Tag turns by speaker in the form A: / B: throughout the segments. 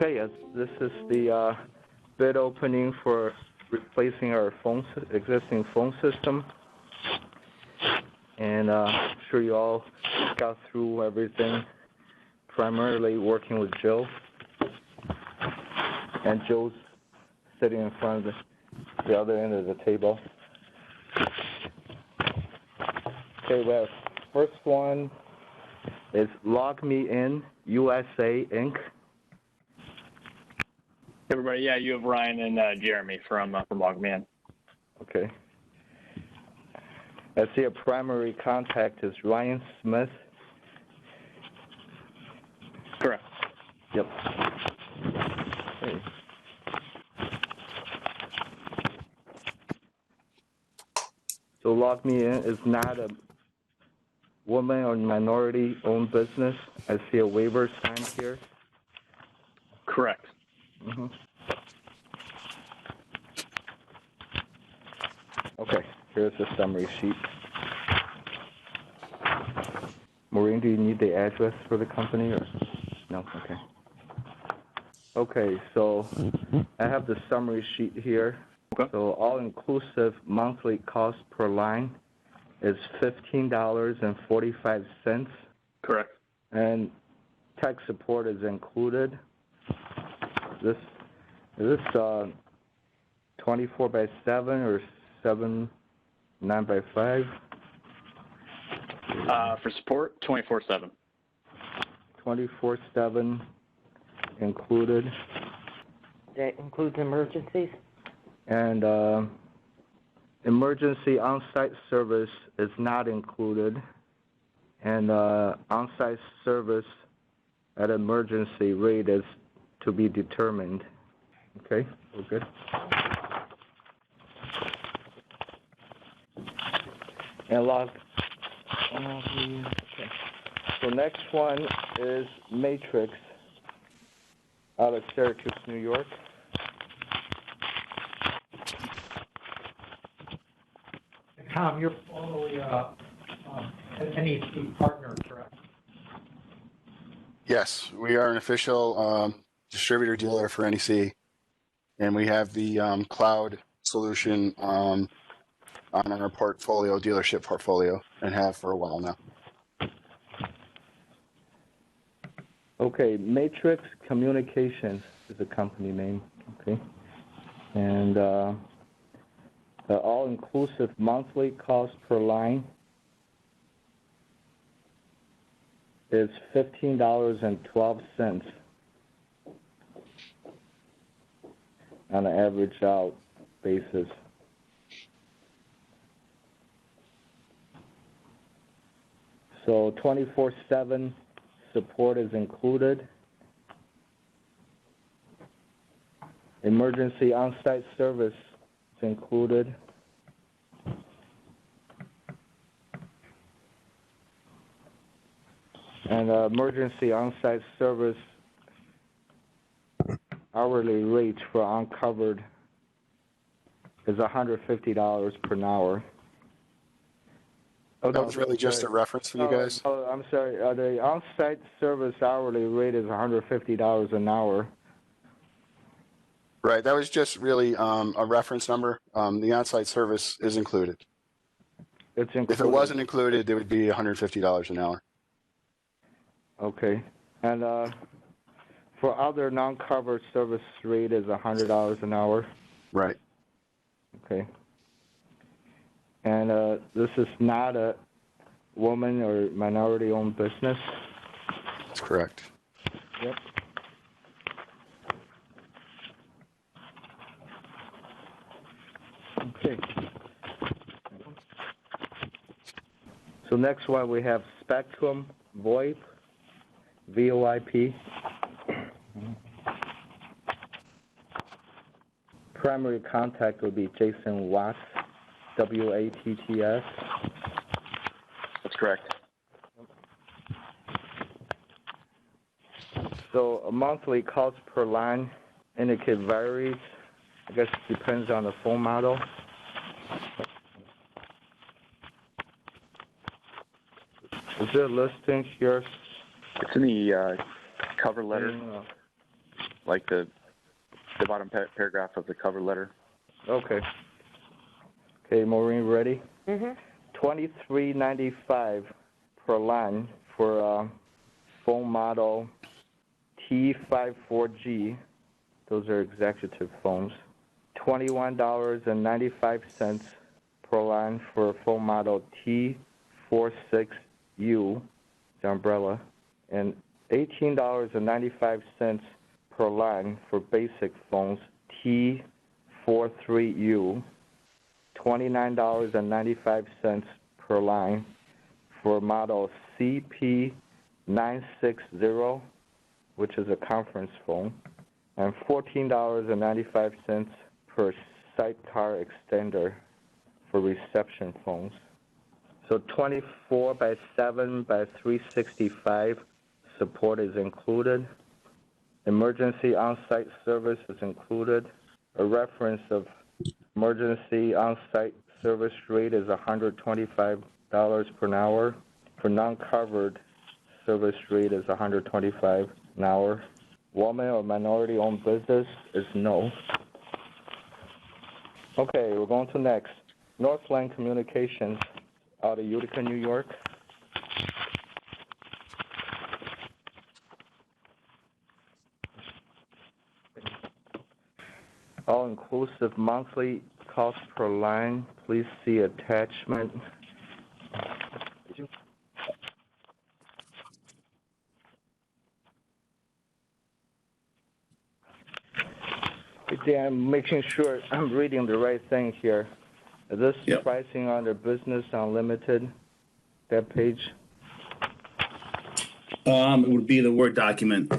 A: Okay, yes, this is the bid opening for replacing our existing phone system. And I'm sure you all got through everything, primarily working with Joe. And Joe's sitting in front of the other end of the table. Okay, well, first one is Log Me In USA Inc.
B: Everybody, yeah, you have Ryan and Jeremy from Logman.
A: Okay. I see a primary contact is Ryan Smith.
B: Correct.
A: Yep. Okay. So Log Me In is not a woman or minority-owned business. I see a waiver signed here.
B: Correct.
A: Mm-hmm. Okay, here's the summary sheet. Maureen, do you need the address for the company or no? Okay. Okay, so I have the summary sheet here.
B: Okay.
A: So all-inclusive monthly cost per line is $15.45.
B: Correct.
A: And tech support is included. Is this 24 by 7 or 9 by 5?
B: For support, 24/7.
A: 24/7 included.
C: That includes emergencies?
A: And emergency on-site service is not included. And on-site service at emergency rate is to be determined. Okay, we're good. And okay. So next one is Matrix out of Syracuse, New York.
D: Tom, you're formally an NEC partner, correct?
E: Yes, we are an official distributor dealer for NEC, and we have the cloud solution on our portfolio, dealership portfolio, and have for a while now.
A: Okay, Matrix Communications is the company name. Okay, and the all-inclusive monthly cost per line is $15.12 on an average out basis. So 24/7 support is included. Emergency on-site service is included. And emergency on-site service hourly rate for uncovered is $150 per hour.
E: Oh, that was really just a reference for you guys?
A: Oh, I'm sorry. The on-site service hourly rate is $150 an hour.
E: Right, that was just really a reference number. The on-site service is included.
A: It's included.
E: If it wasn't included, it would be $150 an hour.
A: Okay. And for other non-covered service rate is $100 an hour.
E: Right.
A: Okay. And this is not a woman or minority-owned business?
E: That's correct.
A: Yep. Okay. So next one we have Spectrum VoIP, VoIP. Primary contact will be Jason Watts, WATTS.
B: That's correct.
A: So a monthly cost per line indicate varies. I guess it depends on the phone model. Is there a listing here?
B: It's in the cover letter.
F: like the bottom paragraph of the cover letter.
A: Okay. Okay, Maureen, ready?
C: Mm-hmm.
A: $23.95 per line for phone model T54G. Those are executive phones. $21.95 per line for phone model T46U, the umbrella, and $18.95 per line for basic phones T43U. $29.95 per line for model CP960, which is a conference phone, and $14.95 per sidecar extender for reception phones. So 24 by 7 by 365 support is included. Emergency on-site service is included. A reference of emergency on-site service rate is $125 per hour. For non-covered, service rate is $125 an hour. Woman or minority-owned business is no. Okay, we're going to next. Northland Communications out of Utica, New York. All-inclusive monthly cost per line. Please see attachment. I'm making sure I'm reading the right thing here. Is this pricing under Business Unlimited, that page?
G: It would be the Word document.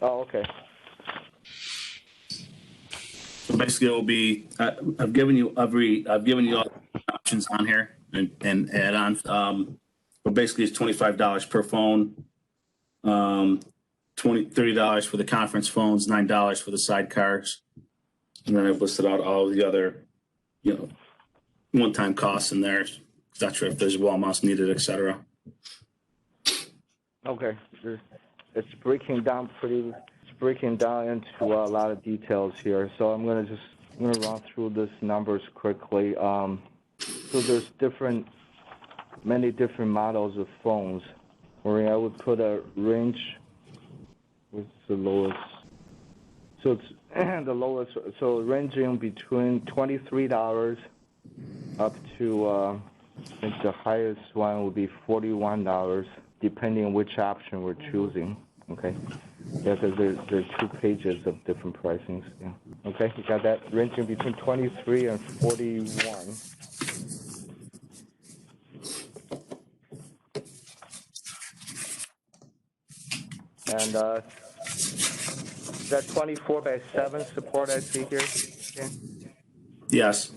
A: Oh, okay.
G: So basically, it will be. I've given you all the options on here and add-on. But basically, it's $25 per phone. $30 for the conference phones, $9 for the sidecars, and then I've listed out all of the other, one-time costs in there. Not sure if there's wall mounts needed, etc.
A: Okay, it's breaking down into a lot of details here. So I'm gonna run through these numbers quickly. So there's many different models of phones. Where I would put a range. What's the lowest? So it's the lowest. So ranging between $23 up to I think the highest one would be $41, depending on which option we're choosing. Okay. Yeah, because there's 2 pages of different pricings. Yeah. Okay, you got that? Ranging between 23 and 41. And that 24 by 7 support I see here? Yeah.
G: Yes.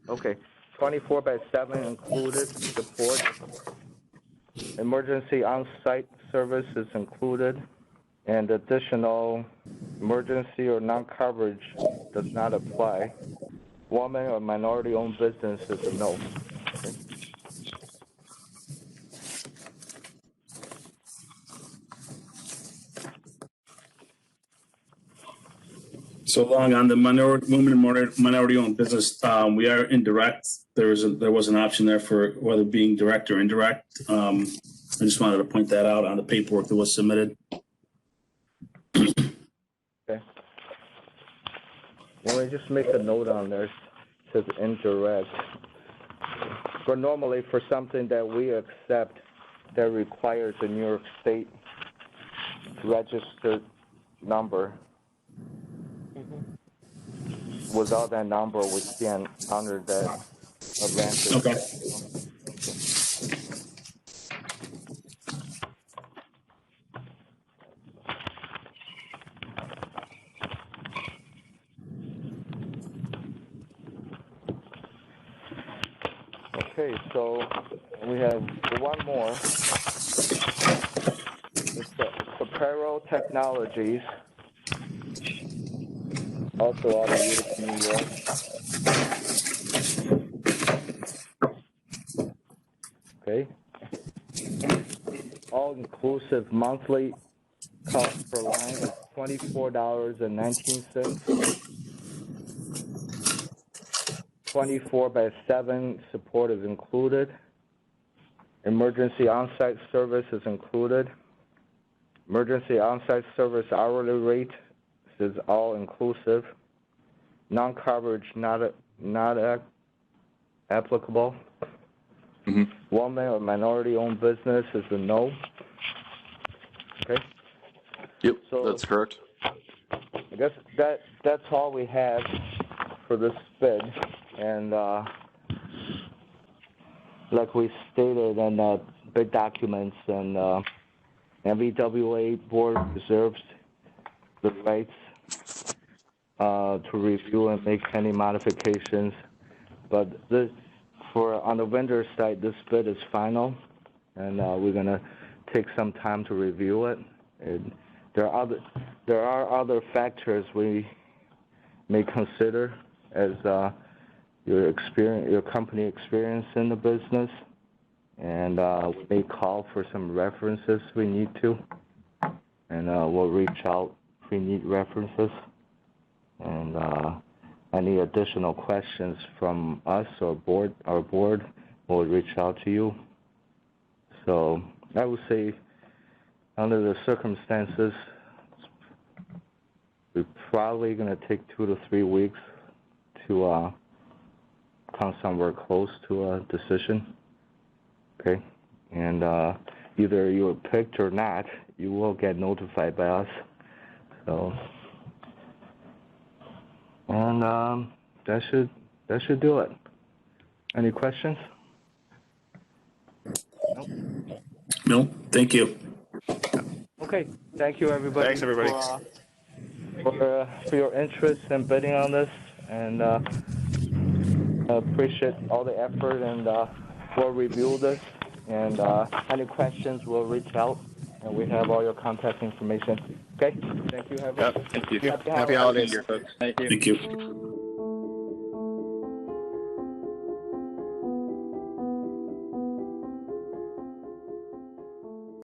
A: Okay. 24 by 7 included support. Emergency on-site service is included. And additional emergency or non-coverage does not apply. Woman or minority-owned business is a no. Okay.
G: So long on the minority-owned business, we are indirect. There was an option there for whether being direct or indirect. I just wanted to point that out on the paperwork that was submitted.
A: Okay. Let me just make a note on there. It says indirect. But normally for something that we accept that requires a New York State registered number, without that number, we can't honor that advantage.
G: Okay.
A: Okay, so we have one more. It's Apparel Technologies, also out of Utica, New York. Okay. All-inclusive monthly cost per line is $24.19. 24/7 support is included. Emergency on-site service is included. Emergency on-site service hourly rate is all inclusive. Non-coverage not applicable. Woman or minority-owned business is a no. Okay.
H: Yep,
A: So-
H: that's correct.
A: I guess that's all we have for this bid, and like we stated in the bid documents, and MVWA board reserves the rights to review and make any modifications. But this, on the vendor side, this bid is final, and we're gonna take some time to review it. And there are other factors we may consider as your company experience in the business, and we may call for some references we need to, and we'll reach out if we need references, and any additional questions from us or our board will reach out to you. So I would say, under the circumstances, we're probably going to take 2 to 3 weeks to come somewhere close to a decision. Okay? And either you were picked or not, you will get notified by us. So, and that should do it. Any questions?
G: No, thank you.
A: Okay, thank you, everybody.
E: Thanks, everybody.
A: For your interest in bidding on this, and I appreciate all the effort, and we'll review this, and any questions, we'll reach out, and we have all your contact information. Okay, thank you, everyone.
E: Yep.
B: Thank you.
E: Happy holidays.
B: Thank you.
G: Thank you.